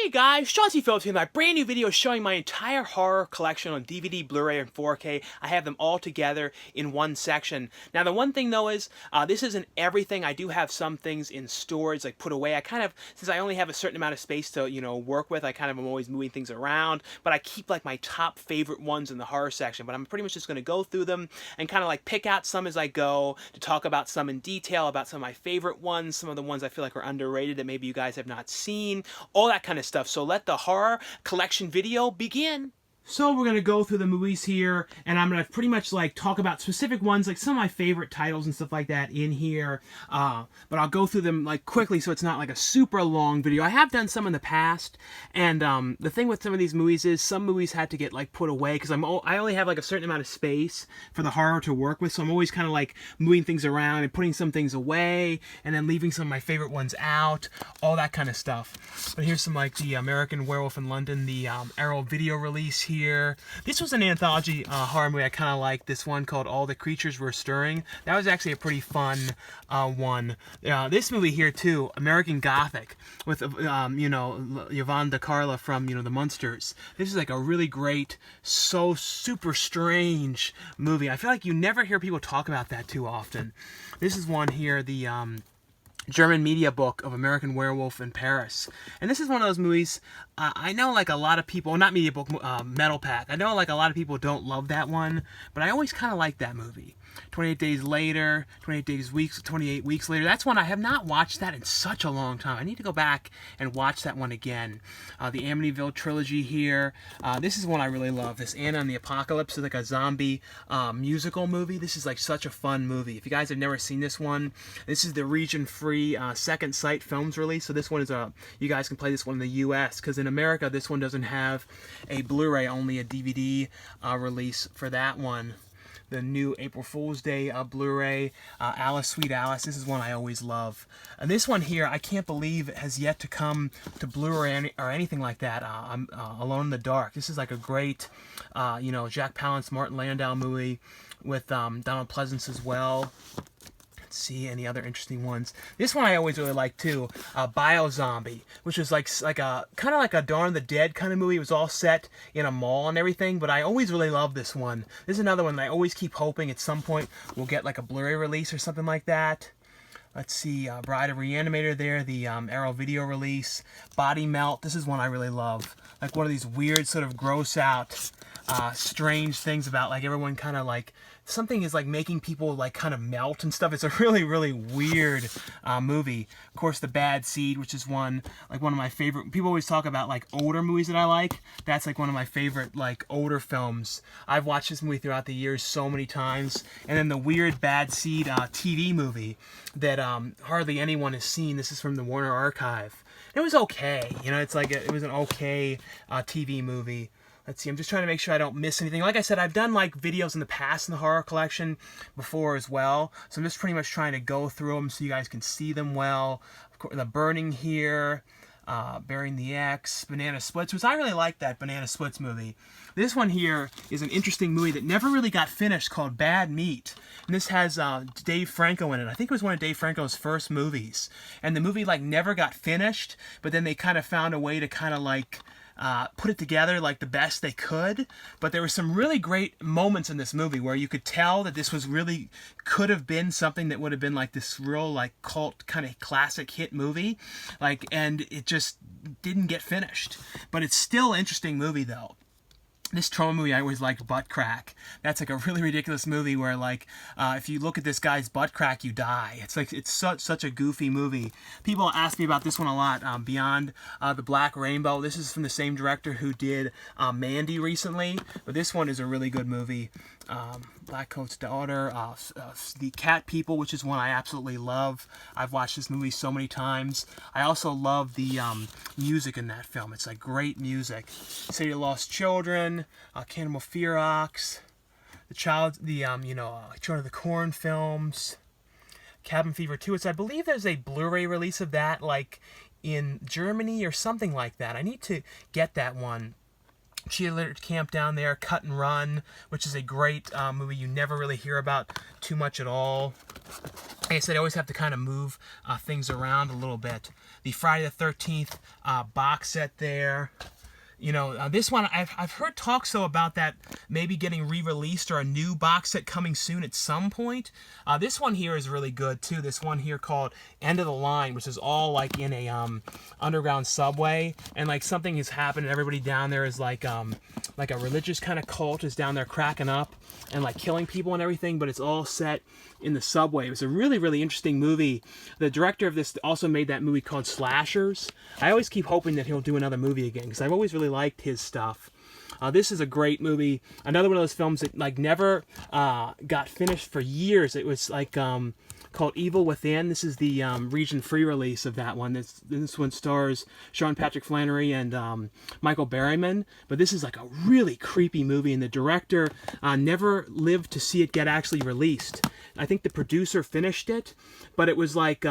Hey guys, Chauncey Phillips here with my brand new video showing my entire horror collection on DVD, Blu-ray, and 4K. I have them all together in one section. Now the one thing though is, this isn't everything. I do have some things in storage, like put away. I kind of, since I only have a certain amount of space to, work with, I kind of am always moving things around, but I keep like my top favorite ones in the horror section. But I'm pretty much just going to go through them and kind of like pick out some as I go, to talk about some in detail, about some of my favorite ones, some of the ones I feel like are underrated that maybe you guys have not seen, all that kind of stuff. So let the horror collection video begin. So we're going to go through the movies here, and I'm going to pretty much like talk about specific ones, like some of my favorite titles and stuff like that in here, but I'll go through them like quickly so it's not like a super long video. I have done some in the past, and the thing with some of these movies is some movies had to get like put away because I only have like a certain amount of space for the horror to work with, so I'm always kind of like moving things around and putting some things away and then leaving some of my favorite ones out, all that kind of stuff. But here's some like the American Werewolf in London, the Arrow video release here. This was an anthology horror movie I kind of liked. This one called All the Creatures Were Stirring. That was actually a pretty fun one. This movie here too, American Gothic, with Yvonne De Carla from the Munsters. This is like a really great, so super strange movie. I feel like you never hear people talk about that too often. This is one here, the German media book of American Werewolf in Paris. And this is one of those movies, I know like a lot of people, not media book, Metal Pack. I know like a lot of people don't love that one, but I always kind of like that movie. 28 Days Later, 28 Weeks Later. That's one I have not watched that in such a long time. I need to go back and watch that one again. The Amityville Trilogy here. This is one I really love. This Anna and the Apocalypse is like a zombie musical movie. This is like such a fun movie. If you guys have never seen this one, this is the region-free Second Sight Films release. So this one is you guys can play this one in the U.S. because in America this one doesn't have a Blu-ray, only a DVD release for that one. The new April Fool's Day Blu-ray, Alice, Sweet Alice. This is one I always love. And this one here, I can't believe it has yet to come to Blu-ray or anything like that. Alone in the Dark. This is like a great, Jack Palance, Martin Landau movie with Donald Pleasence as well. See any other interesting ones. This one I always really liked too, BioZombie, which was like a kind of like a Dawn of the Dead kind of movie. It was all set in a mall and everything, but I always really loved this one. This is another one that I always keep hoping at some point we'll get like a Blu-ray release or something like that. Let's see, Bride of Re-Animator there, the Arrow video release. Body Melt, this is one I really love. Like one of these weird sort of gross out, strange things about like everyone kind of like, something is like making people like kind of melt and stuff. It's a really, really weird movie. Of course, The Bad Seed, which is one of my favorite. People always talk about like older movies that I like. That's like one of my favorite like older films. I've watched this movie throughout the years so many times. And then the weird Bad Seed TV movie that hardly anyone has seen. This is from the Warner Archive. It was okay. It's like it was an okay TV movie. Let's see, I'm just trying to make sure I don't miss anything. Like I said, I've done like videos in the past in the horror collection before as well. So I'm just pretty much trying to go through them so you guys can see them well. Of course, The Burning here, Burying the X, Banana Splits, which I really like that Banana Splits movie. This one here is an interesting movie that never really got finished called Bad Meat. And this has Dave Franco in it. I think it was one of Dave Franco's first movies. And the movie like never got finished, but then they kind of found a way to kind of like put it together like the best they could. But there were some really great moments in this movie where you could tell that this was really could have been something that would have been like this real like cult kind of classic hit movie, like, and it just didn't get finished. But it's still an interesting movie though. This trauma movie I always liked, Butt Crack. That's like a really ridiculous movie where like if you look at this guy's butt crack, you die. It's like it's such a goofy movie. People ask me about this one a lot. Beyond the Black Rainbow. This is from the same director who did Mandy recently, but this one is a really good movie. Black Coat's Daughter, The Cat People, which is one I absolutely love. I've watched this movie so many times. I also love the music in that film. It's like great music. City of Lost Children, Cannibal Ferox, Children of the Corn films, Cabin Fever 2. I believe there's a Blu-ray release of that, like in Germany or something like that. I need to get that one. cheerleader camp down there, Cut and Run, which is a great movie you never really hear about too much at all. Like I said, I always have to kind of move things around a little bit. The Friday the 13th box set there. You know, this one, I've heard talks, though, about that maybe getting re-released or a new box set coming soon at some point. This one here is really good, too. This one here called End of the Line, which is all, like, in a underground subway. And, like, something has happened, and everybody down there is, like a religious kind of cult is down there cracking up and, like, killing people and everything, but it's all set in the subway. It was a really, really interesting movie. The director of this also made that movie called Slashers. I always keep hoping that he'll do another movie again, because I've always really liked his stuff. This is a great movie. Another one of those films that like never got finished for years. It was like called Evil Within. This is the region free release of that one. This one stars Sean Patrick Flanery and Michael Berryman. But this is like a really creepy movie, and the director never lived to see it get actually released. I think the producer finished it, but it was like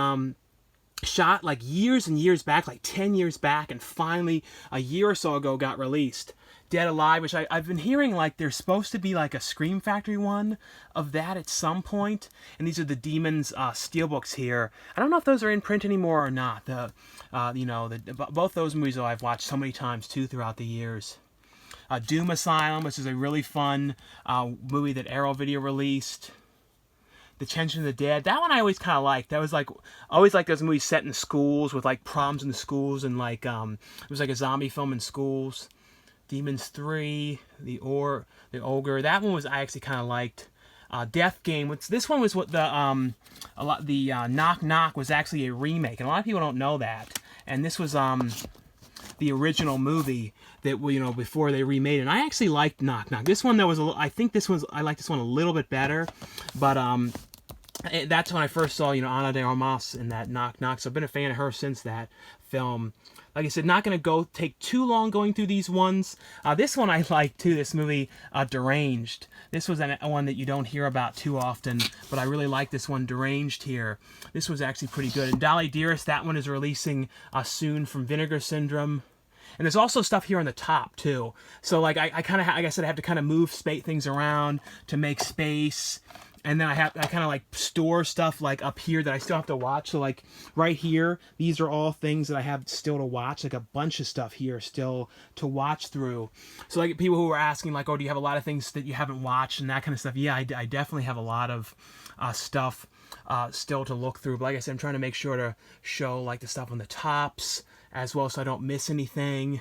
shot like years and years back, like 10 years back, and finally a year or so ago got released. Dead Alive, which I've been hearing like there's supposed to be like a Scream Factory one of that at some point. And these are the Demons steelbooks here. I don't know if those are in print anymore or not. Both those movies, though, I've watched so many times too throughout the years. Doom Asylum, which is a really fun movie that Arrow Video released. The Tension of the Dead. That one I always kind of liked. That was like, always like those movies set in schools with like proms in the schools, and like it was like a zombie film in schools. Demons 3, the Ogre. That one was I actually kind of liked. Death Game. This one was what the Knock Knock was actually a remake, and a lot of people don't know that. And this was the original movie that before they remade it. And I actually liked Knock Knock. This one though was I liked this one a little bit better, but that's when I first saw Ana de Armas in that Knock Knock. So I've been a fan of her since that film. Like I said, not going to take too long going through these ones. This one I like too, this movie, Deranged. This was one that you don't hear about too often, but I really like this one, Deranged here. This was actually pretty good. And Dolly Dearest, that one is releasing soon from Vinegar Syndrome. And there's also stuff here on the top too. So like I kind of, like I said, I have to kind of move things around to make space. And then I kind of like store stuff like up here that I still have to watch. So like right here, these are all things that I have still to watch. Like a bunch of stuff here still to watch through. So like people who are asking like, oh, do you have a lot of things that you haven't watched and that kind of stuff? Yeah, I definitely have a lot of stuff still to look through. But like I said, I'm trying to make sure to show like the stuff on the tops as well, so I don't miss anything.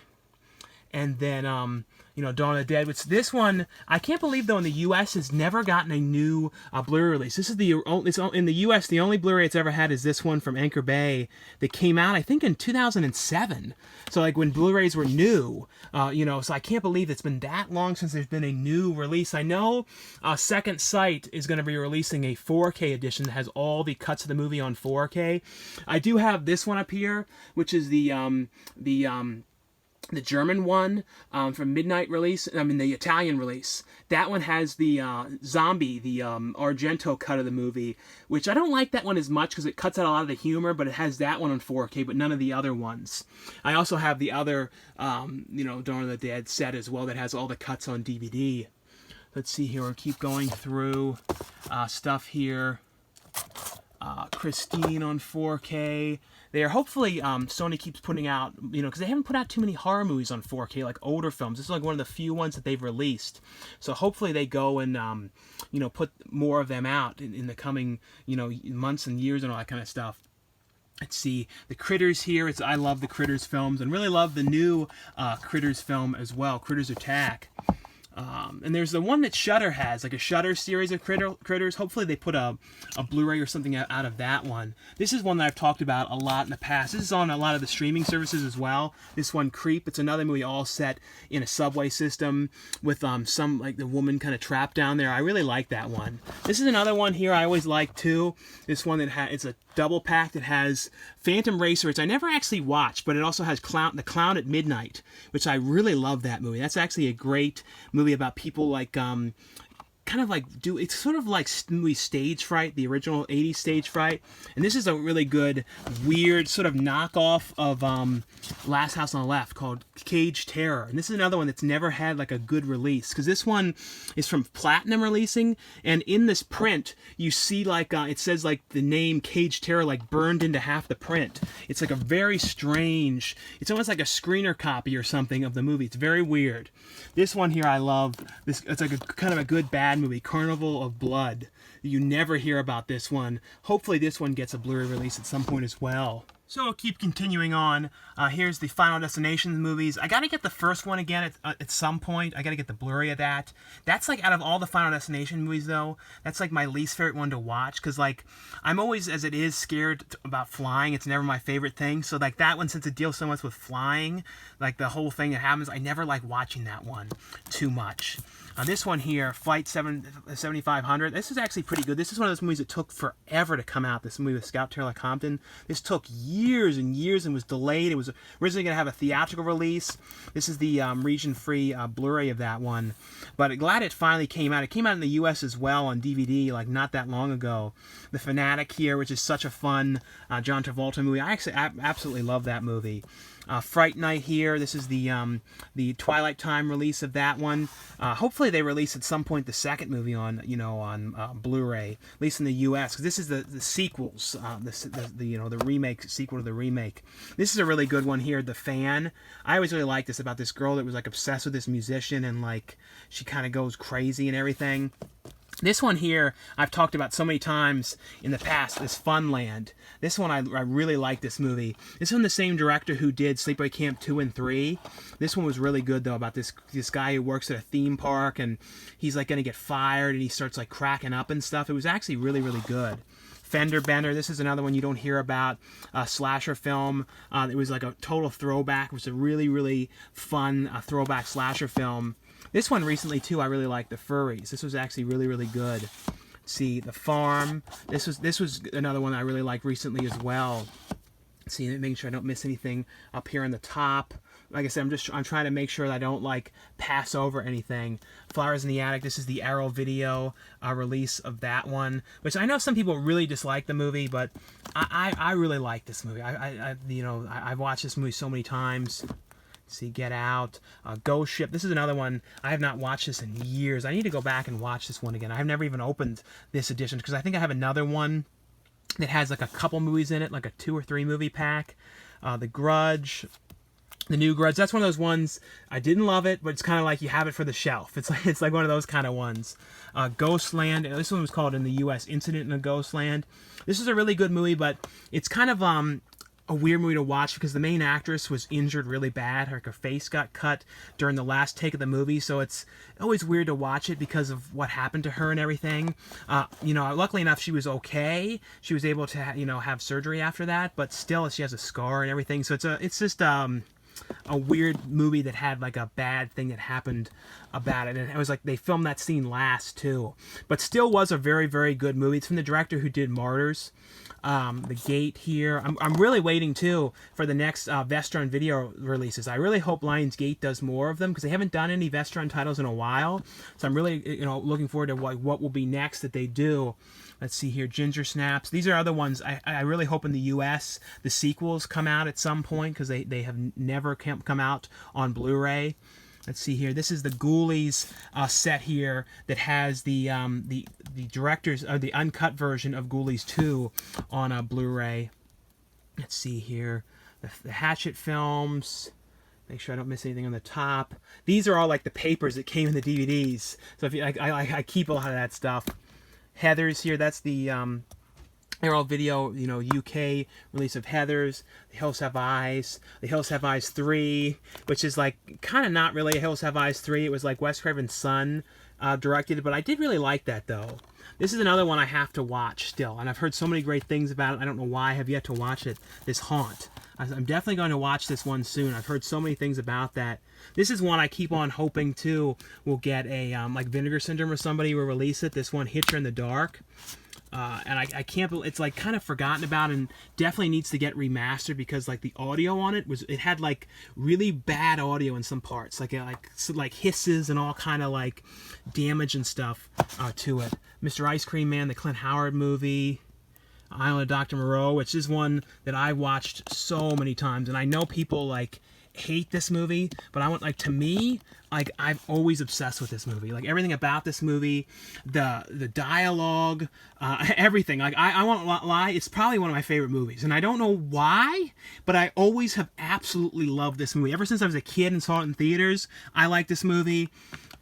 And then Dawn of the Dead, which this one, I can't believe, though, in the U.S. has never gotten a new Blu-ray release. This is in the U.S., the only Blu-ray it's ever had is this one from Anchor Bay that came out, I think, in 2007. So, like, when Blu-rays were new, so I can't believe it's been that long since there's been a new release. I know Second Sight is going to be releasing a 4K edition that has all the cuts of the movie on 4K. I do have this one up here, which is the German one from Midnight release, the Italian release. That one has the zombie, the Argento cut of the movie, which I don't like that one as much because it cuts out a lot of the humor, but it has that one on 4K, but none of the other ones. I also have the other, Dawn of the Dead set as well that has all the cuts on DVD. Let's see here, we'll keep going through stuff here. Christine on 4K. Hopefully Sony keeps putting out, because they haven't put out too many horror movies on 4K, like older films. This is like one of the few ones that they've released. So hopefully they go and, put more of them out in the coming, months and years and all that kind of stuff. Let's see, the Critters here. I love the Critters films and really love the new Critters film as well, Critters Attack. And there's the one that Shudder has, like a Shudder series of Critters. Hopefully they put a Blu-ray or something out of that one. This is one that I've talked about a lot in the past. This is on a lot of the streaming services as well. This one, Creep. It's another movie all set in a subway system with some, like, the woman kind of trapped down there. I really like that one. This is another one here I always like too. This one that it's a double pack that has Phantom Racer, which I never actually watched, but it also has The Clown at Midnight, which I really love that movie. That's actually a great movie about people like it's sort of like movie Stage Fright, the original 80s Stage Fright. And this is a really good, weird sort of knockoff of Last House on the Left called Cage Terror. And this is another one that's never had like a good release, because this one is from Platinum Releasing, and in this print you see like it says like the name Cage Terror like burned into half the print. It's like a very strange, it's almost like a screener copy or something of the movie. It's very weird. This one here I love. This, it's like a kind of a good bad movie, Carnival of Blood. You never hear about this one. Hopefully this one gets a Blu-ray release at some point as well. So I'll keep continuing on. Here's the Final Destination movies. I gotta get the first one again at some point. I gotta get the Blu-ray of that. That's like, out of all the Final Destination movies though, that's like my least favorite one to watch, because like, I'm always, as it is, scared about flying. It's never my favorite thing. So like that one, since it deals so much with flying, like the whole thing that happens, I never like watching that one too much. This one here, Flight 7500, this is actually pretty good. This is one of those movies that took forever to come out, this movie with Scout Taylor Compton. This took years and years and was delayed. It was originally going to have a theatrical release. This is the region-free Blu-ray of that one. But glad it finally came out. It came out in the U.S. as well on DVD, like not that long ago. The Fanatic here, which is such a fun John Travolta movie. I actually absolutely love that movie. Fright Night here. This is the Twilight Time release of that one. Hopefully they release at some point the second movie on Blu-ray, at least in the U.S. because this is the sequels, the remake sequel to the remake. This is a really good one here. The Fan. I always really liked this, about this girl that was like obsessed with this musician, and like she kind of goes crazy and everything. This one here, I've talked about so many times in the past, this Funland. This one, I really like this movie. This is from the same director who did Sleepaway Camp 2 and 3. This one was really good, though, about this guy who works at a theme park, and he's, like, going to get fired, and he starts, like, cracking up and stuff. It was actually really, really good. Fender Bender, this is another one you don't hear about. Slasher film. It was, like, a total throwback. It was a really, really fun throwback slasher film. This one recently, too, I really liked, The Furries. This was actually really, really good. Let's see, The Farm. This was another one I really liked recently as well. Let's see, making sure I don't miss anything up here on the top. Like I said, I'm trying to make sure that I don't, like, pass over anything. Flowers in the Attic. This is the Arrow Video release of that one, which I know some people really dislike the movie, but I really like this movie. I've watched this movie so many times. See, Get Out, Ghost Ship. This is another one. I have not watched this in years. I need to go back and watch this one again. I've never even opened this edition, because I think I have another one that has like a couple movies in it, like a 2 or 3 movie pack. The Grudge, The New Grudge. That's one of those ones. I didn't love it, but it's kind of like you have it for the shelf. It's like one of those kind of ones. Ghostland. This one was called in the U.S. Incident in a Ghostland. This is a really good movie, but it's kind of a weird movie to watch, because the main actress was injured really bad. Her face got cut during the last take of the movie, so it's always weird to watch it because of what happened to her and everything. Luckily enough, she was okay. She was able to have surgery after that, but still she has a scar and everything. So it's just a weird movie that had like a bad thing that happened about it, and it was like they filmed that scene last too, but still was a very, very good movie. It's from the director who did Martyrs. The Gate here. I'm really waiting too for the next Vestron video releases. I really hope Lionsgate does more of them, because they haven't done any Vestron titles in a while. So I'm really looking forward to what will be next that they do. Let's see here, Ginger Snaps. These are other ones. I really hope in the U.S. the sequels come out at some point, because they have never come out on Blu-ray. Let's see here. This is the Ghoulies set here that has the director's the uncut version of Ghoulies 2 on a Blu-ray. Let's see here. The Hatchet films. Make sure I don't miss anything on the top. These are all like the papers that came in the DVDs. So if I keep a lot of that stuff. Heathers here. That's the Arrow Video, UK release of Heathers. The Hills Have Eyes. The Hills Have Eyes 3, which is like kind of not really a Hills Have Eyes 3. It was like Wes Craven's son directed it, but I did really like that though. This is another one I have to watch still, and I've heard so many great things about it. I don't know why I have yet to watch it. This Haunt. I'm definitely going to watch this one soon. I've heard so many things about that. This is one I keep on hoping too will get a like Vinegar Syndrome or somebody will release it. This one, Hitcher in the Dark. And I can't believe it's like kind of forgotten about, and definitely needs to get remastered, because like the audio on it had like really bad audio in some parts, like hisses and all kind of like damage and stuff to it. Mr. Ice Cream Man, the Clint Howard movie. Island of Dr. Moreau, which is one that I watched so many times, and I know people like hate this movie, but I want, like, to me, like, I'm always obsessed with this movie. Like, everything about this movie, the dialogue, everything. Like, I won't lie, it's probably one of my favorite movies. And I don't know why, but I always have absolutely loved this movie. Ever since I was a kid and saw it in theaters, I liked this movie.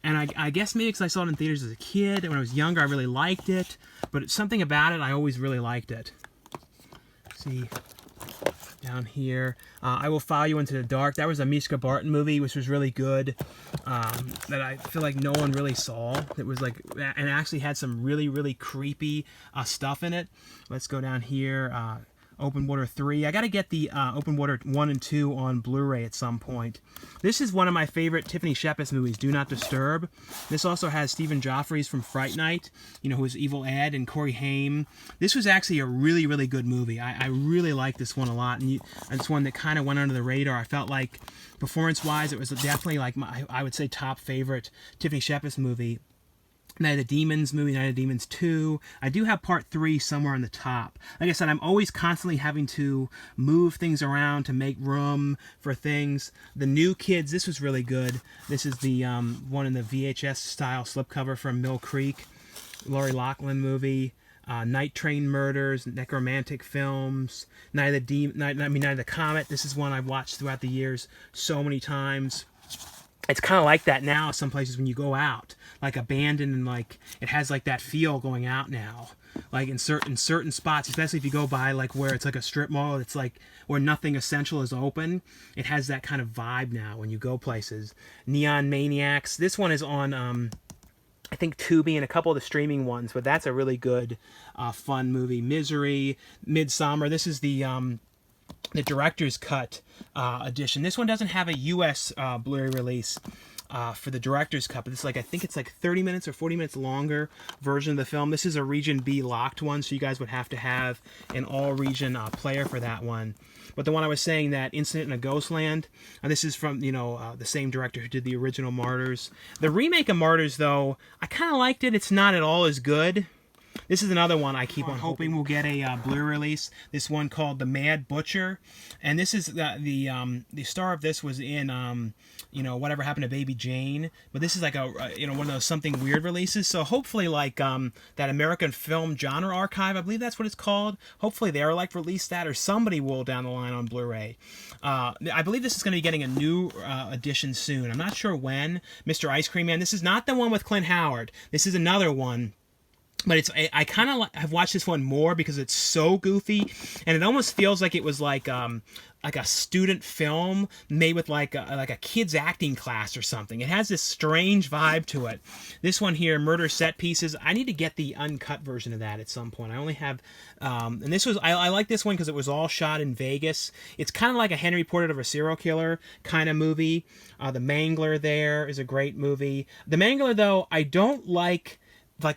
And I guess maybe because I saw it in theaters as a kid, and when I was younger, I really liked it. But it's something about it, I always really liked it. See, down here, I Will Follow You Into the Dark. That was a Mishka Barton movie, which was really good. That I feel like no one really saw. It was like, and it actually had some really, really creepy stuff in it. Let's go down here. Open Water 3. I got to get the Open Water 1 and 2 on Blu-ray at some point. This is one of my favorite Tiffany Shepis movies, Do Not Disturb. This also has Stephen Joffrey's from Fright Night, you know, who's Evil Ed, and Corey Haim. This was actually a really, really good movie. I really liked this one a lot, and it's one that kind of went under the radar. I felt like, performance-wise, it was definitely like I would say, top favorite Tiffany Shepis movie. Night of the Demons movie, Night of the Demons 2. I do have part 3 somewhere on the top. Like I said, I'm always constantly having to move things around to make room for things. The New Kids, this was really good. This is the one in the VHS style slipcover from Mill Creek. Lori Loughlin movie. Night Train Murders, Necromantic Films, Night of the Comet. This is one I've watched throughout the years so many times. It's kind of like that now some places when you go out, like abandoned, and like it has like that feel going out now, like in certain spots, especially if you go by like where it's like a strip mall, it's like where nothing essential is open. It has that kind of vibe now when you go places. Neon Maniacs. This one is on I think Tubi and a couple of the streaming ones, but that's a really good fun movie. Misery, Midsummer. This is the director's cut edition. This one doesn't have a US Blu-ray release for the director's cut, but it's like, I think it's like 30 minutes or 40 minutes longer version of the film. This is a Region B locked one, so you guys would have to have an all-region player for that one. But the one I was saying, that Incident in a Ghostland, this is from, you know, the same director who did the original Martyrs. The remake of Martyrs, though, I kind of liked it. It's not at all as good. This is another one I keep on hoping we'll get a Blu-ray release. This one called The Mad Butcher, and this is the star of this was in you know, Whatever Happened to Baby Jane. But this is like a you know, one of those Something Weird releases. So hopefully, like that American Film Genre Archive, I believe that's what it's called. Hopefully they're like release that, or somebody will down the line on Blu-ray. I believe this is going to be getting a new edition soon. I'm not sure when. Mr. Ice Cream Man. This is not the one with Clint Howard. This is another one. But it's, I kind of have watched this one more because it's so goofy, and it almost feels like it was like a student film made with like a kid's acting class or something. It has this strange vibe to it. This one here, Murder Set Pieces. I need to get the uncut version of that at some point. I only have, and this was, I like this one because it was all shot in Vegas. It's kind of like a Henry Portrait of a Serial Killer kind of movie. The Mangler there is a great movie. The Mangler, though, I don't like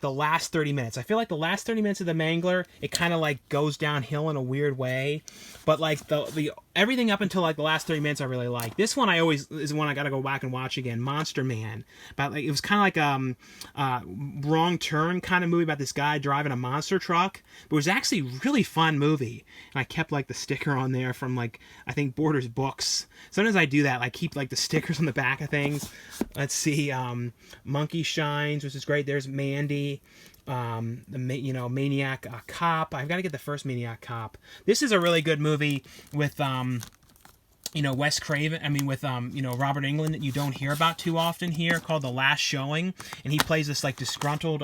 the last 30 minutes. I feel like the last 30 minutes of The Mangler, it kind of like goes downhill in a weird way. But like the everything up until like the last 30 minutes I really like. This one I always is one I got to go back and watch again. Monster Man. But like, it was kind of like Wrong Turn kind of movie about this guy driving a monster truck. But it was actually a really fun movie. And I kept like the sticker on there from like, I think Borders Books. Sometimes I do that. I keep like the stickers on the back of things. Let's see, Monkey Shines, which is great. There's Mandy. You know, Maniac Cop. I've got to get the first Maniac Cop. This is a really good movie with you know, Wes Craven, I mean, with, you know, Robert Englund, that you don't hear about too often here, called The Last Showing, and he plays this, like, disgruntled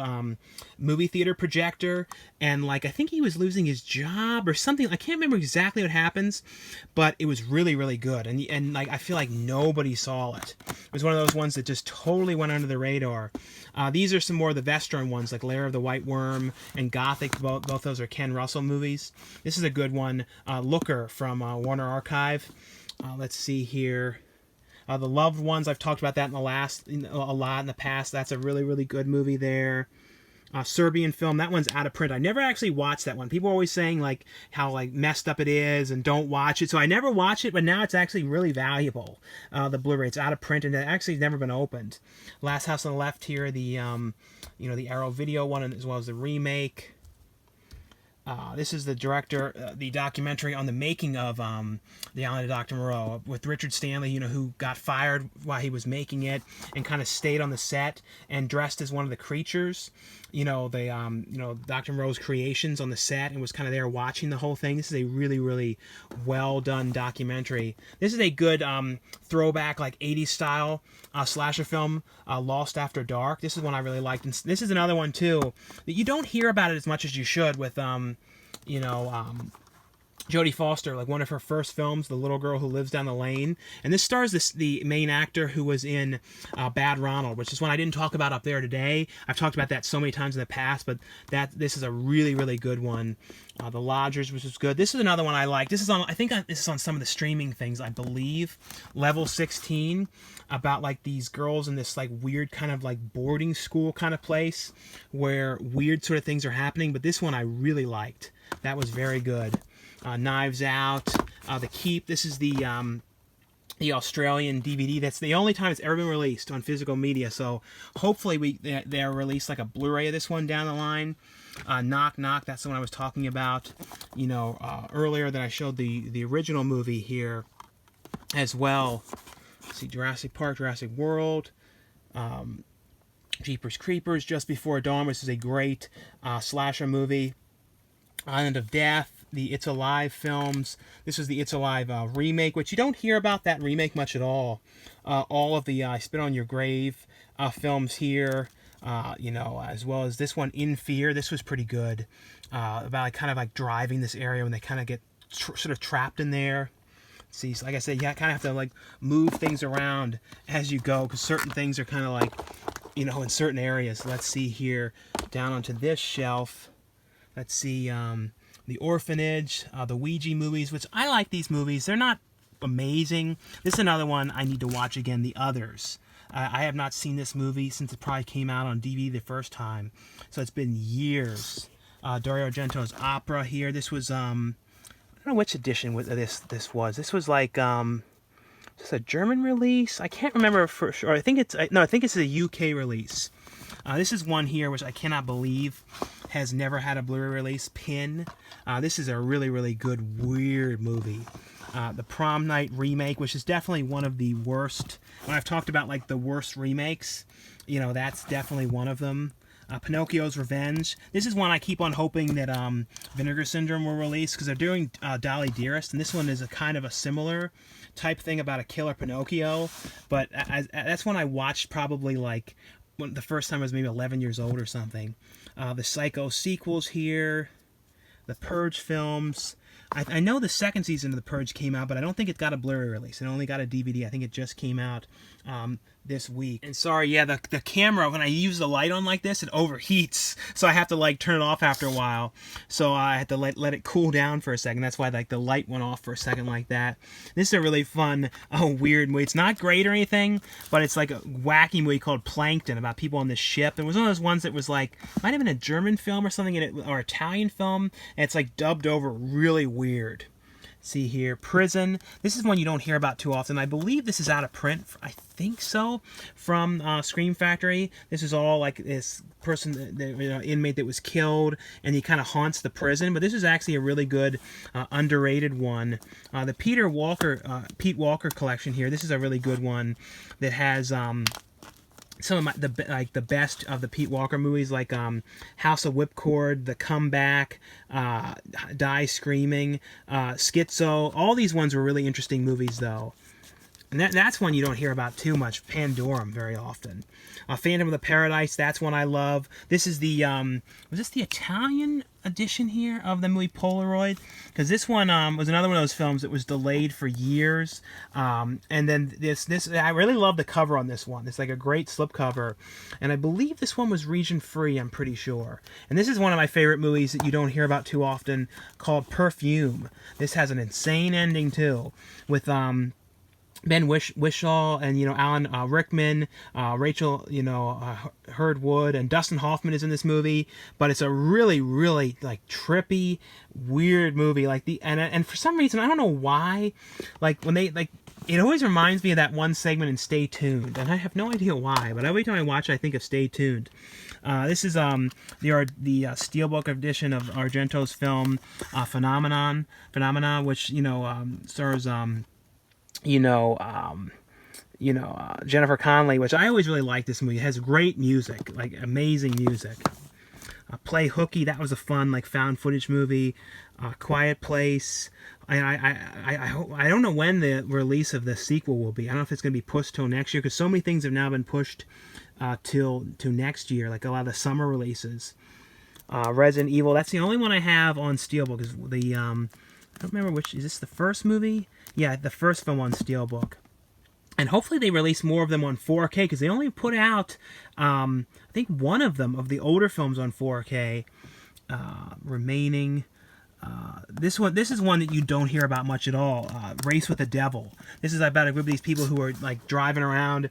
movie theater projector, and, like, I think he was losing his job or something. I can't remember exactly what happens, but it was really, really good, and like, I feel like nobody saw it. It was one of those ones that just totally went under the radar. These are some more of the Western ones, like Lair of the White Worm and Gothic. Both those are Ken Russell movies. This is a good one, Looker from Warner Archive. Let's see here. The Loved Ones, I've talked about that a lot in the past. That's a really, really good movie there. Serbian film, that one's out of print. I never actually watched that one. People are always saying like how like messed up it is and don't watch it. So I never watched it, but now it's actually really valuable. The Blu-ray, it's out of print and it actually has never been opened. Last House on the Left here, the you know, the Arrow Video one, as well as the Remake. This is the director, the documentary on the making of The Island of Dr. Moreau with Richard Stanley, you know, who got fired while he was making it and kind of stayed on the set and dressed as one of the creatures, you know, Dr. Moreau's creations on the set, and was kind of there watching the whole thing. This is a really, really well done documentary. This is a good throwback, like 80s style slasher film, Lost After Dark. This is one I really liked. And this is another one too that you don't hear about it as much as you should with Jodie Foster, like one of her first films, The Little Girl Who Lives Down the Lane. And this stars the main actor who was in Bad Ronald, which is one I didn't talk about up there today. I've talked about that so many times in the past, but this is a really, really good one. The Lodgers, which is good. This is another one I like. This is on, this is on some of the streaming things, I believe. Level 16, about like these girls in this like weird kind of like boarding school kind of place where weird sort of things are happening. But this one I really liked. That was very good. Knives Out, The Keep. This is the Australian DVD. That's the only time it's ever been released on physical media. So hopefully they'll release like a Blu-ray of this one down the line. Knock Knock. That's the one I was talking about, you know, earlier, that I showed the original movie here as well. Let's see, Jurassic Park, Jurassic World, Jeepers Creepers, Just Before Dawn, which is a great slasher movie. Island of Death. The It's Alive films. This was the It's Alive remake, which you don't hear about that remake much at all. All of the I Spit on Your Grave films here, you know, as well as this one, In Fear. This was pretty good. About like, kind of like driving this area when they kind of get sort of trapped in there. See, so like I said, you kind of have to like move things around as you go, because certain things are kind of like, you know, in certain areas. Let's see here, down onto this shelf. Let's see, The Orphanage, the Ouija movies, which I like these movies. They're not amazing. This is another one I need to watch again, The Others. I have not seen this movie since it probably came out on DVD the first time. So it's been years. Dario Argento's Opera here. This was, I don't know which edition this was. This was like, just a German release? I can't remember for sure. I think it's a UK release. This is one here which I cannot believe has never had a Blu-ray release. Pin. This is a really, really good, weird movie. The Prom Night remake, which is definitely one of the worst. When I've talked about like the worst remakes, you know, that's definitely one of them. Pinocchio's Revenge. This is one I keep on hoping that Vinegar Syndrome will release, because they're doing Dolly Dearest, and this one is a kind of a similar type thing about a killer Pinocchio. But that's one I watched probably like the first time I was maybe 11 years old or something. The Psycho sequels here. The Purge films. I know the second season of The Purge came out, but I don't think it got a Blu-ray release. It only got a DVD. I think it just came out this week. And sorry, yeah, the camera, when I use the light on like this, it overheats. So I have to like turn it off after a while. So I had to let it cool down for a second. That's why like the light went off for a second like that. This is a really fun, weird movie. It's not great or anything, but it's like a wacky movie called Plankton about people on this ship. It was one of those ones that was like, might have been a German film or something, or Italian film, and it's like dubbed over really weird. See here, Prison. This is one you don't hear about too often. I believe this is out of print. I think so, from Scream Factory. This is all like this person, inmate that was killed, and he kind of haunts the prison. But this is actually a really good, underrated one. The Pete Walker collection here. This is a really good one that has some of the best of the Pete Walker movies, like House of Whipcord, The Comeback, Die Screaming, Schizo. All these ones were really interesting movies, though. And that's one you don't hear about too much. Pandorum, very often. Phantom of the Paradise, that's one I love. This is the, was this the Italian edition here of the movie Polaroid? Because this one was another one of those films that was delayed for years. And then this, I really love the cover on this one. It's like a great slipcover. And I believe this one was region free, I'm pretty sure. And this is one of my favorite movies that you don't hear about too often, called Perfume. This has an insane ending, too, with Ben Whishaw and Alan Rickman, Rachel Hurd-Wood, and Dustin Hoffman is in this movie. But it's a really, really like trippy, weird movie. And for some reason I don't know why, like when they like. It always reminds me of that one segment in Stay Tuned, and I have no idea why, but every time I watch it, I think of Stay Tuned. This is the Steelbook edition of Argento's film Phenomena, which stars Jennifer Connelly, which I always really liked. This movie. It has great music, like amazing music. Play Hooky, that was a fun like found footage movie. Quiet Place. I don't know when the release of the sequel will be. I don't know if it's going to be pushed till next year, because so many things have now been pushed to next year, like a lot of the summer releases. Resident Evil, that's the only one I have on Steelbook. Is the I don't remember which, is this the first movie? Yeah, the first film on Steelbook. And hopefully they release more of them on 4K, because they only put out, I think, one of them, of the older films on 4K remaining. This is one that you don't hear about much at all. Race with the Devil. This is about a group of these people who are like driving around,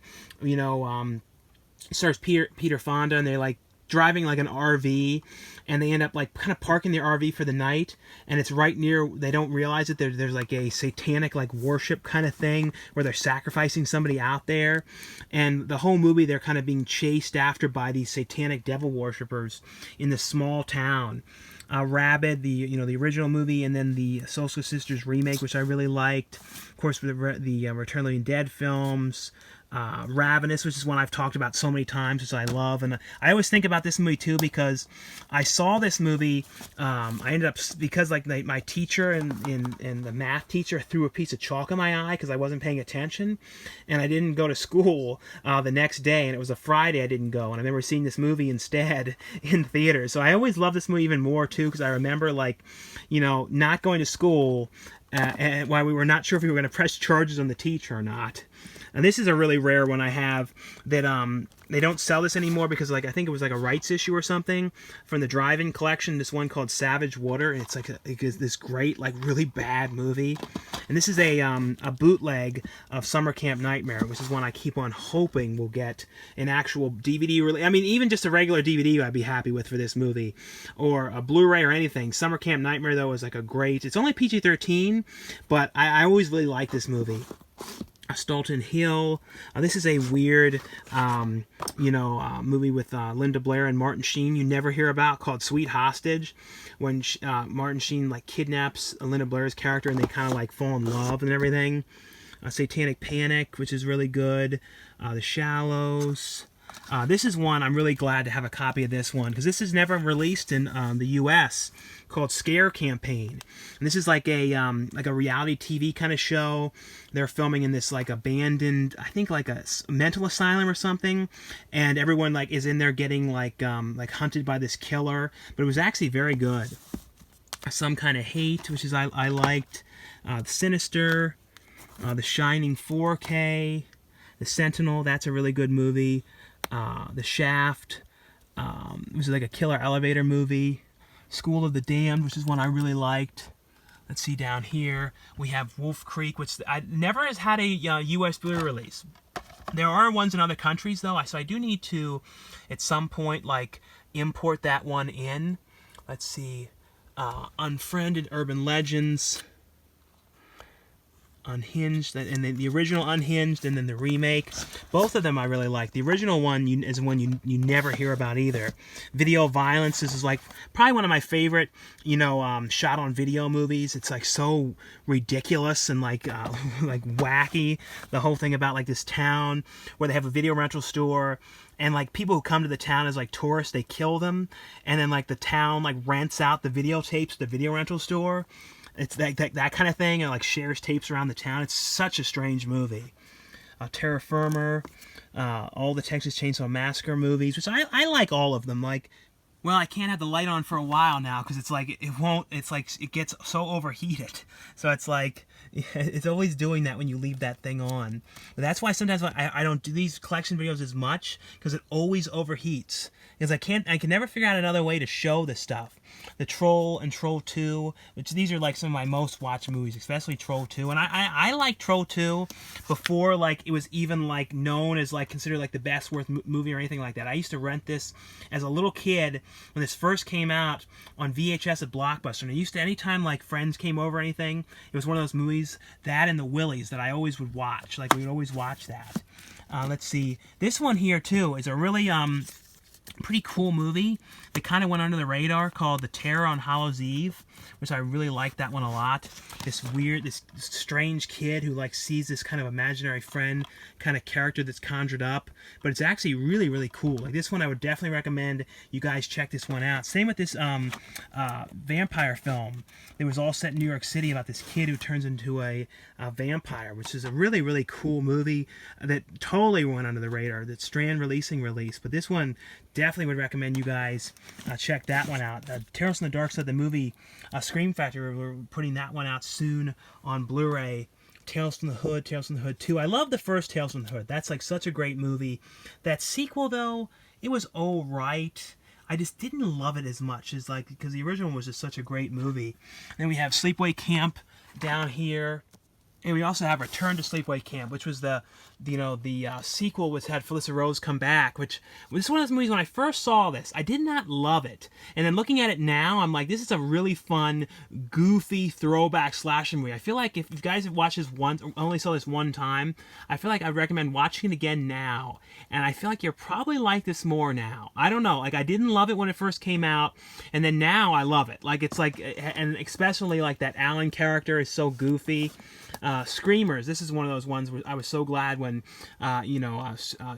stars Peter Fonda, and they're like driving like an RV, and they end up like kind of parking their RV for the night, and it's right near, they don't realize it, there's like a satanic like worship kind of thing where they're sacrificing somebody out there, and the whole movie they're kind of being chased after by these satanic devil worshippers in this small town. Rabid, the original movie, and then the Social Sisters remake, which I really liked. Of course, the Return of the Living Dead films. Ravenous, which is one I've talked about so many times, which I love, and I always think about this movie too, because I saw this movie. I ended up, because like my teacher and the math teacher threw a piece of chalk in my eye because I wasn't paying attention, and I didn't go to school the next day, and it was a Friday I didn't go, and I remember seeing this movie instead in theaters. So I always love this movie even more too, because I remember not going to school, and while we were not sure if we were going to press charges on the teacher or not. And this is a really rare one I have that they don't sell this anymore, because I think it was like a rights issue or something from the drive-in collection. This one called Savage Water, and it's like this great like really bad movie. And this is a bootleg of Summer Camp Nightmare, which is one I keep on hoping will get an actual DVD release. I mean, even just a regular DVD I'd be happy with for this movie, or a Blu-ray or anything. Summer Camp Nightmare though is like a great. It's only PG-13, but I always really like this movie. Stolton Hill. This is a weird, movie with Linda Blair and Martin Sheen you never hear about, called Sweet Hostage, when Martin Sheen like kidnaps Linda Blair's character and they kind of like fall in love and everything. Satanic Panic, which is really good. The Shallows. This is one I'm really glad to have a copy of this one, because this is never released in the U.S. called Scare Campaign. And this is like a reality TV kind of show. They're filming in this like abandoned, I think like a mental asylum or something, and everyone like is in there getting like hunted by this killer. But it was actually very good. Some Kind of Hate, which is I liked. Sinister, The Shining 4K, The Sentinel. That's a really good movie. The Shaft, which is like a killer elevator movie. School of the Damned, which is one I really liked. Let's see, down here we have Wolf Creek, which never has had a U.S. Blu-ray release. There are ones in other countries though, so I do need to at some point like import that one in. Let's see, Unfriended, Urban Legends, Unhinged, and then the original Unhinged, and then the remake. Both of them I really like. The original one is one you never hear about either. Video Violence. This is like probably one of my favorite, shot on video movies. It's like so ridiculous and like wacky. The whole thing about like this town where they have a video rental store, and like people who come to the town as like tourists, they kill them, and then like the town like rents out the videotapes to the video rental store. It's that kind of thing, and like shares tapes around the town. It's such a strange movie. Terra Firma, all the Texas Chainsaw Massacre movies, which I like all of them. Like, well, I can't have the light on for a while now because it's like it gets so overheated. So it's like it's always doing that when you leave that thing on. But that's why sometimes I don't do these collection videos as much, because it always overheats. Because I can never figure out another way to show this stuff. The Troll and Troll 2, which these are like some of my most watched movies, especially Troll 2. And I like Troll 2 before like it was even like known as like considered like the best worth movie or anything like that. I used to rent this as a little kid when this first came out on VHS at Blockbuster. And I used to, anytime like friends came over or anything, it was one of those movies, that and the Willies, that I always would watch. Like we would always watch that. Let's see. This one here too is a really Pretty cool movie that kind of went under the radar called The Terror on Hallows Eve, which I really liked that one a lot. This strange kid who like sees this kind of imaginary friend kind of character that's conjured up, but it's actually really, really cool. Like this one, I would definitely recommend you guys check this one out. Same with this vampire film. It was all set in New York City about this kid who turns into a vampire, which is a really, really cool movie that totally went under the radar. That Strand release, but this one definitely would recommend you guys check that one out. Tales from the Dark Side, the movie Scream Factory, we're putting that one out soon on Blu-ray. Tales from the Hood 2. I love the first Tales from the Hood. That's like such a great movie. That sequel, though, it was alright. I just didn't love it as much as like, because the original was just such a great movie. Then we have Sleepaway Camp down here. And we also have Return to Sleepaway Camp, which was the sequel, which had Felissa Rose come back, which was one of those movies when I first saw this, I did not love it. And then looking at it now, I'm like, this is a really fun, goofy throwback slasher movie. I feel like if you guys have watched this once, or only saw this one time, I feel like I'd recommend watching it again now. And I feel like you'll probably like this more now. I don't know, like I didn't love it when it first came out, and then now I love it. Like it's like, and especially like that Alan character is so goofy. Screamers. This is one of those ones where I was so glad when,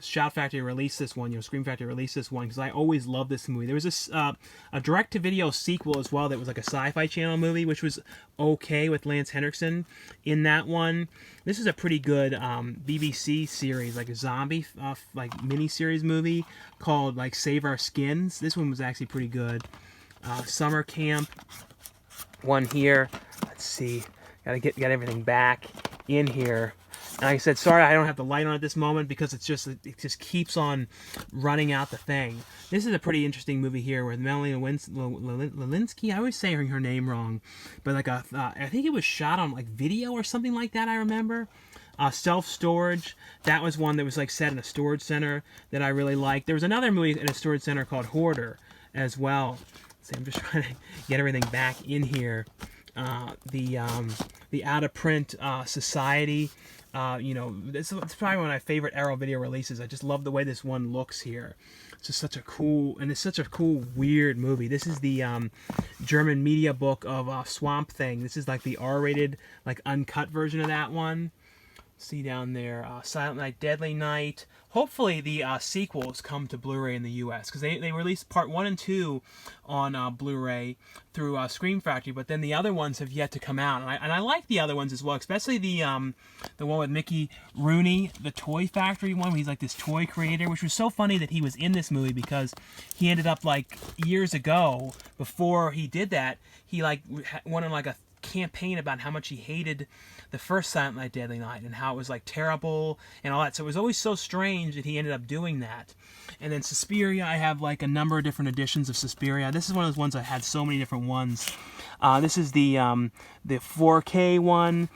Shout Factory released this one, Scream Factory released this one, because I always loved this movie. There was a direct-to-video sequel as well that was like a Sci-Fi Channel movie, which was okay with Lance Henriksen in that one. This is a pretty good BBC series, like a zombie like mini-series movie called like Save Our Skins. This one was actually pretty good. Summer Camp. One here. Let's see. Gotta get everything back in here. And like I said, sorry I don't have the light on at this moment because it just keeps on running out the thing. This is a pretty interesting movie here with Melanie Lewinsky. I always say her name wrong, but like I think it was shot on like video or something like that. I remember. Self-Storage. That was one that was like set in a storage center that I really liked. There was another movie in a storage center called Hoarder as well. See, I'm just trying to get everything back in here. The out-of-print Society. It's probably one of my favorite Arrow Video releases. I just love the way this one looks here. It's just such a cool, weird movie. This is the German media book of Swamp Thing. This is like the R-rated, like uncut version of that one. See down there, Silent Night, Deadly Night. Hopefully the sequels come to Blu-ray in the U.S. because they released part 1 and 2 on Blu-ray through Scream Factory, but then the other ones have yet to come out, and I like the other ones as well, especially the one with Mickey Rooney, the Toy Factory one, where he's like this toy creator, which was so funny that he was in this movie because he ended up like years ago before he did that, he like went on like a campaign about how much he hated the first Silent Night, Deadly Night and how it was like terrible and all that. So it was always so strange that he ended up doing that. And then Suspiria, I have like a number of different editions of Suspiria. This is one of those ones I had so many different ones. This is the 4K one,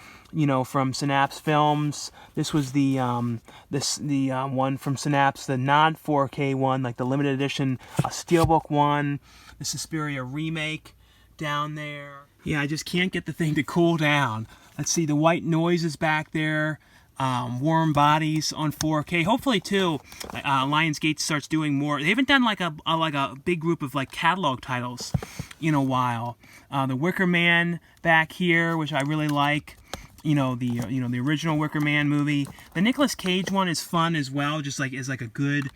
from Synapse Films. This was the one from Synapse, the non-4K one, like the limited edition Steelbook one. The Suspiria remake down there. Yeah, I just can't get the thing to cool down. Let's see, the White Noise is back there. Warm Bodies on 4K. Hopefully, too, Lionsgate starts doing more. They haven't done like a big group of like catalog titles in a while. The Wicker Man back here, which I really like. The original Wicker Man movie. The Nicolas Cage one is fun as well, just like is like a good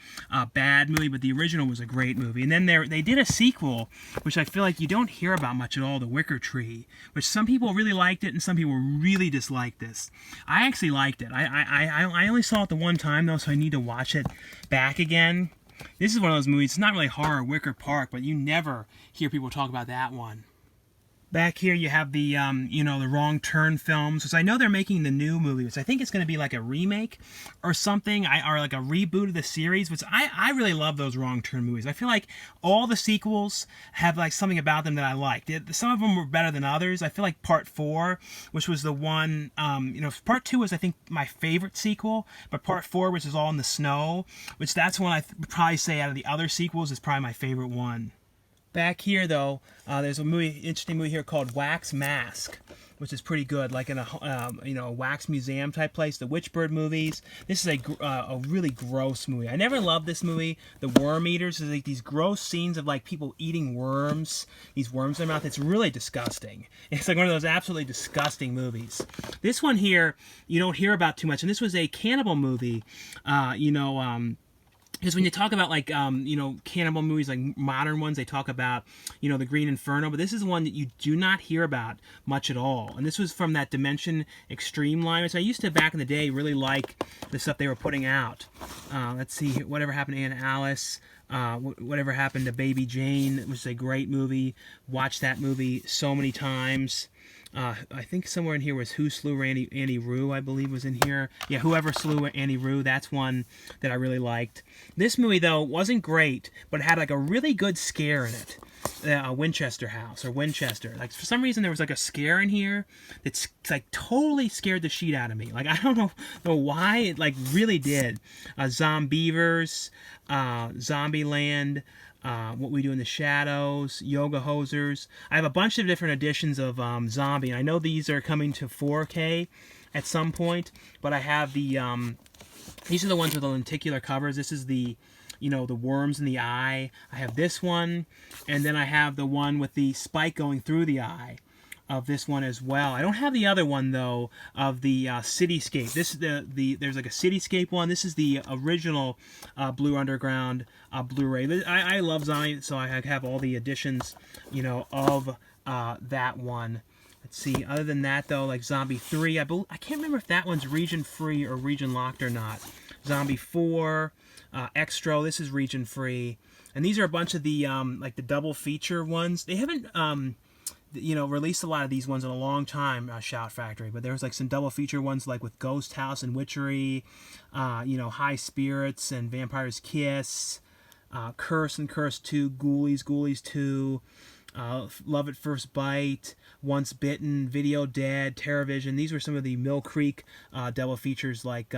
bad movie, but the original was a great movie. And then they did a sequel, which I feel like you don't hear about much at all, The Wicker Tree, which some people really liked it and some people really disliked this. I actually liked it. I only saw it the one time though, so I need to watch it back again. This is one of those movies. It's not really horror, Wicker Park, but you never hear people talk about that one. Back here you have the, the Wrong Turn films, because I know they're making the new movie, which I think it's going to be like a remake or something, or like a reboot of the series, which I really love those Wrong Turn movies. I feel like all the sequels have like something about them that I liked. Some of them were better than others. I feel like Part 4, which was the one, Part 2 was, I think, my favorite sequel, but Part 4, which is all in the snow, which that's one I would probably say out of the other sequels is probably my favorite one. Back here, though, there's a interesting movie here called Wax Mask. which is pretty good, like in a you know, a wax museum type place. The Witchbird movies. This is a really gross movie. I never loved this movie. The Worm Eaters is like these gross scenes of like people eating worms, these worms in their mouth. It's really disgusting. It's like one of those absolutely disgusting movies. This one here you don't hear about too much, and this was a cannibal movie. You know. Because when you talk about, like, you know, cannibal movies, like modern ones, they talk about, you know, the Green Inferno. But this is one that you do not hear about much at all. And this was from that Dimension Extreme line. So I used to, back in the day, really like the stuff they were putting out. Let's see, Whatever Happened to Aunt Alice. Whatever Happened to Baby Jane, which is a great movie. Watched that movie so many times. I think somewhere in here was Who Slew Annie Rue, I believe was in here. Yeah, Whoever Slew Annie Rue, that's one that I really liked. This movie, though, wasn't great, but it had like a really good scare in it. Winchester House, or Winchester. Like, for some reason, there was like a scare in here that's like totally scared the shit out of me. Like, I don't know why, it like really did. Zombievers, Zombieland, What We Do in the Shadows, Yoga Hosers. I have a bunch of different editions of Zombie, and I know these are coming to 4K at some point, but I have the, these are the ones with the lenticular covers. This is the, you know, the worms in the eye. I have this one, and then I have the one with the spike going through the eye of this one as well. I don't have the other one, though, of the Cityscape. This is there's like a Cityscape one. This is the original Blue Underground Blu-ray. I love Zombie, so I have all the editions, you know, of that one. Let's see. Other than that, though, like Zombie 3, I can't remember if that one's region free or region locked or not. Zombie 4, Extra. This is region free, and these are a bunch of the like the double feature ones. They haven't you know, released a lot of these ones in a long time, Shout Factory, but there was like some double feature ones like with Ghost House and Witchery, you know, High Spirits and Vampire's Kiss, Curse and Curse 2, Ghoulies 2, Love at First Bite, Once Bitten, Video Dead, TerrorVision. These were some of the Mill Creek double features, like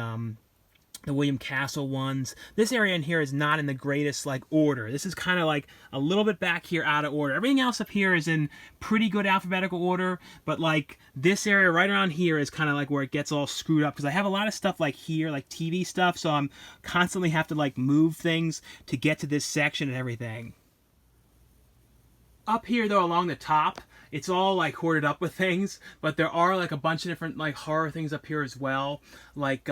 the William Castle ones. This area in here is not in the greatest like order. This is kind of like a little bit back here out of order. Everything else up here is in pretty good alphabetical order, but like this area right around here is kind of like where it gets all screwed up, because I have a lot of stuff like here, like TV stuff, so I'm constantly have to like move things to get to this section and everything. Up here, though, along the top, it's all like hoarded up with things, but there are like a bunch of different like horror things up here as well, like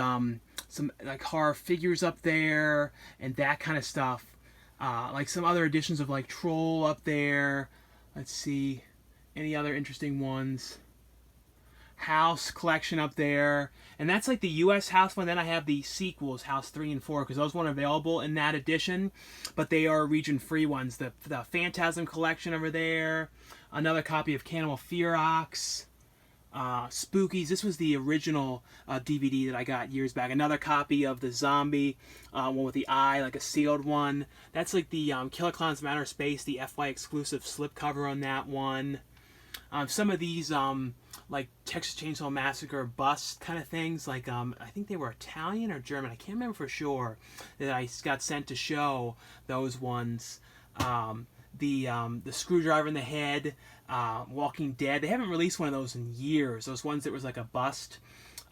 some like horror figures up there and that kind of stuff, like some other editions of like Troll up there. Let's see, any other interesting ones. House collection up there, and that's like the US House one. Then I have the sequels, House 3 and 4, because those weren't available in that edition, but they are region free ones. The Phantasm collection over there, another copy of Cannibal Ferox, Spookies. This was the original DVD that I got years back. Another copy of the Zombie one with the eye, like a sealed one. That's like the Killer Clowns from Outer Space, the FY exclusive slipcover on that one. Some of these like Texas Chainsaw Massacre bust kind of things, like I think they were Italian or German, I can't remember for sure, that I got sent to show those ones. The Screwdriver in the Head, Walking Dead. They haven't released one of those in years. Those ones that was like a bust,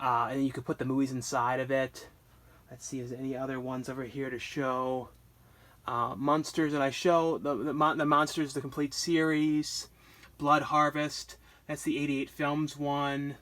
and then you could put the movies inside of it. Let's see, is there any other ones over here to show? Monsters that I show, the Monsters, the complete series. Blood Harvest, that's the 88 Films one.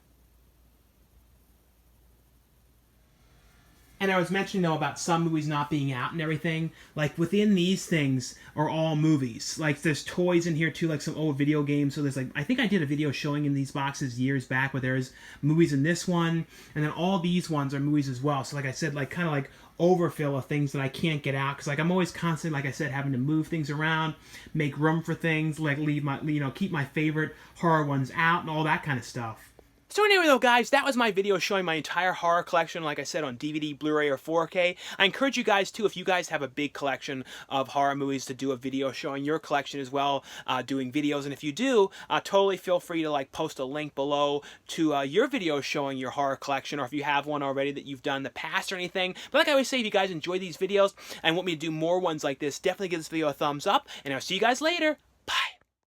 And I was mentioning, though, about some movies not being out and everything. Like, within these things are all movies. Like, there's toys in here, too, like some old video games. So there's, like, I think I did a video showing in these boxes years back where there's movies in this one. And then all these ones are movies as well. So, like I said, like, kind of like overfill of things that I can't get out. Because, like, I'm always constantly, like I said, having to move things around, make room for things, like, leave my, you know, keep my favorite horror ones out and all that kind of stuff. So anyway, though, guys, that was my video showing my entire horror collection, like I said, on DVD, Blu-ray, or 4K. I encourage you guys, too, if you guys have a big collection of horror movies, to do a video showing your collection as well, doing videos. And if you do, totally feel free to, like, post a link below to your video showing your horror collection, or if you have one already that you've done in the past or anything. But like I always say, if you guys enjoy these videos and want me to do more ones like this, definitely give this video a thumbs up, and I'll see you guys later.